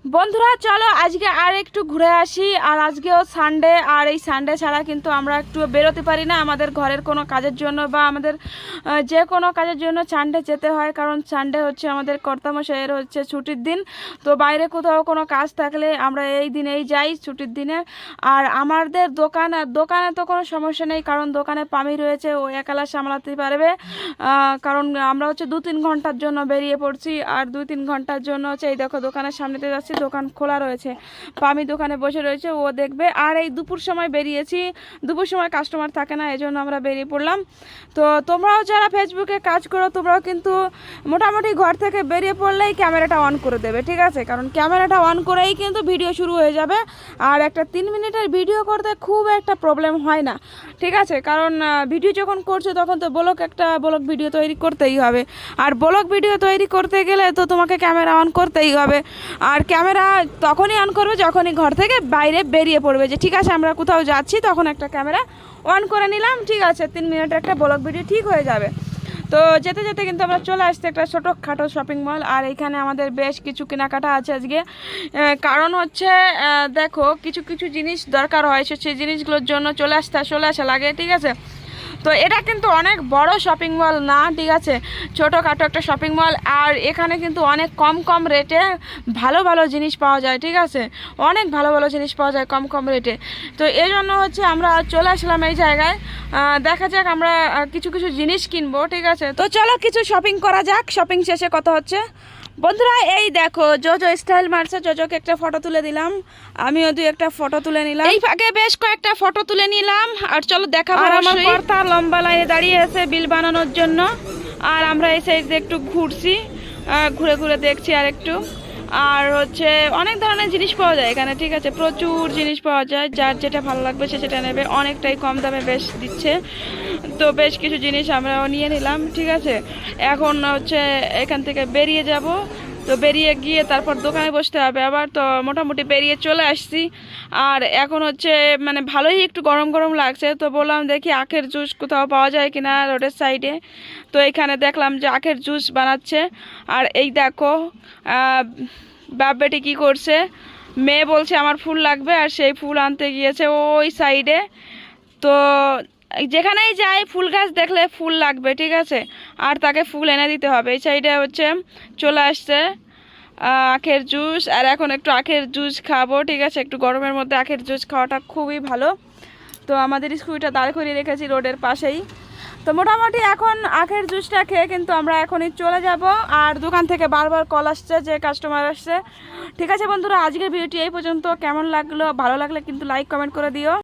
বন্ধুরা চলো আজকে আর একটু ঘুরে আসি। আর আজকেও সানডে, আর এই সানডে ছাড়া কিন্তু আমরা একটু বেরোতে পারি না আমাদের ঘরের কোনো কাজের জন্য বা আমাদের যে কোনো কাজের জন্য সানডে যেতে হয়, কারণ সানডে হচ্ছে আমাদের কর্তামশাইয়ের হচ্ছে ছুটির দিন। তো বাইরে কোথাও কোনো কাজ থাকলে আমরা এই দিনেই যাই ছুটির দিনে। আর আমাদের দোকানে তো কোনো সমস্যা নেই, কারণ দোকানে পামি রয়েছে, ও একালা সামলাতে পারবে। কারণ আমরা হচ্ছে 2-3 ঘন্টার জন্য বেরিয়ে পড়ছি, আর 2-3 ঘন্টার জন্য হচ্ছে এই দেখো দোকানের সামনেতে যাচ্ছি, দোকান খোলা রয়েছে, পামি দোকানে বসে রয়েছে, ও দেখবে। আর এই দুপুর সময় বেরিয়েছি, দুপুর সময় কাস্টমার থাকে না, এজন্য আমরা বেরিয়ে পড়লাম। তো তোমরাও যারা ফেসবুকে কাজ করো তোমরাও কিন্তু মোটামুটি ঘর থেকে বেরিয়ে পড়লেই ক্যামেরাটা অন করে দেবে, ঠিক আছে? কারণ ক্যামেরাটা অন করেই কিন্তু ভিডিও শুরু হয়ে যাবে। আর একটা 3 মিনিটের ভিডিও করতে খুব একটা প্রবলেম হয় না, ঠিক আছে? কারণ ভিডিও যখন করছো তখন তো ব্লগ ভিডিও তৈরি করতেই হবে। আর ব্লগ ভিডিও তৈরি করতে গেলে তো তোমাকে ক্যামেরা অন করতেই হবে। আর ক্যামেরা তখনই অন করবে যখনই ঘর থেকে বাইরে বেরিয়ে পড়বে, যে ঠিক আছে আমরা কোথাও যাচ্ছি, তখন একটা ক্যামেরা অন করে নিলাম, ঠিক আছে? 3 মিনিটের একটা ব্লগ ভিডিও ঠিক হয়ে যাবে। তো যেতে যেতে কিন্তু আমরা চলে আসছি একটা ছোটোখাটো শপিং মল। আর এখানে আমাদের বেশ কিছু কেনাকাটা আছে আজকে। কারণ হচ্ছে দেখো কিছু কিছু জিনিস দরকার হয়, সেই জিনিসগুলোর জন্য চলে আসা লাগে, ঠিক আছে? তো এটা কিন্তু অনেক বড় শপিং মল না, ঠিক আছে? ছোটোখাটো একটা শপিং মল। আর এখানে কিন্তু অনেক কম রেটে ভালো ভালো জিনিস পাওয়া যায়, ঠিক আছে? অনেক ভালো ভালো জিনিস পাওয়া যায় কম রেটে। তো এই জন্য হচ্ছে আমরা চলে আসলাম এই জায়গায়। দেখা যাক আমরা কিছু কিছু জিনিস কিনবো, ঠিক আছে? তো চলো কিছু শপিং করা যাক, শপিং শেষে কথা হচ্ছে। বন্ধুরা এই দেখো জোজো স্টাইল মারছে, জোজোকে একটা ফটো তুলে দিলাম, আমিও একটা ফটো তুলে নিলাম, এই ফাঁকে বেশ কয়েকটা ফটো তুলে নিলাম। আর চলো দেখাবো। আমার কর্তা লম্বা লাইনে দাঁড়িয়ে আছে বিল বানানোর জন্য। আর আমরা এই সাইডে একটু ঘুরছি, ঘুরে ঘুরে দেখছি আর একটু। আর হচ্ছে অনেক ধরনের জিনিস পাওয়া যায় এখানে, ঠিক আছে? প্রচুর জিনিস পাওয়া যায়, যার যেটা ভালো লাগবে সে সেটা নেবে, অনেকটাই কম দামে বেশ দিচ্ছে। তো বেশ কিছু জিনিস আমরাও নিয়ে নিলাম, ঠিক আছে? এখন হচ্ছে এখান থেকে বেরিয়ে যাব। তো বেরিয়ে গিয়ে তারপর দোকানে বসতে হবে আবার। তো মোটামুটি বেরিয়ে চলে আসছি। আর এখন হচ্ছে মানে ভালোই একটু গরম গরম লাগছে, তো বললাম দেখি আখের জুস কোথাও পাওয়া যায় কিনা রোডের সাইডে। তো এখানে দেখলাম যে আখের জুস বানাচ্ছে। আর এই দেখো বাপ বেটি কী করছে, মেয়ে বলছে আমার ফুল লাগবে, আর সেই ফুল আনতে গিয়েছে ওই সাইডে। তো যেখানেই যাই ফুল গাছ দেখলে ফুল লাগবে, ঠিক আছে? আর তাকে ফুল এনে দিতে হবে। এই সাইডে হচ্ছে চলে আসছে আখের জুস। আর এখন একটু আখের জুস খাবো, ঠিক আছে? একটু গরমের মধ্যে আখের জুস খাওয়াটা খুবই ভালো। তো আমাদের স্কুটিটা দাঁড় করিয়ে রেখেছি রোডের পাশেই। তো মোটামুটি এখন আখের জুসটা খেয়ে কিন্তু আমরা এখনই চলে যাব। আর দোকান থেকে বারবার কল আসছে যে কাস্টমার আসছে। ঠিক আছে বন্ধুরা, আজকের ভিডিওটি এই পর্যন্ত। কেমন লাগলো, ভালো লাগলে কিন্তু লাইক কমেন্ট করে দিও।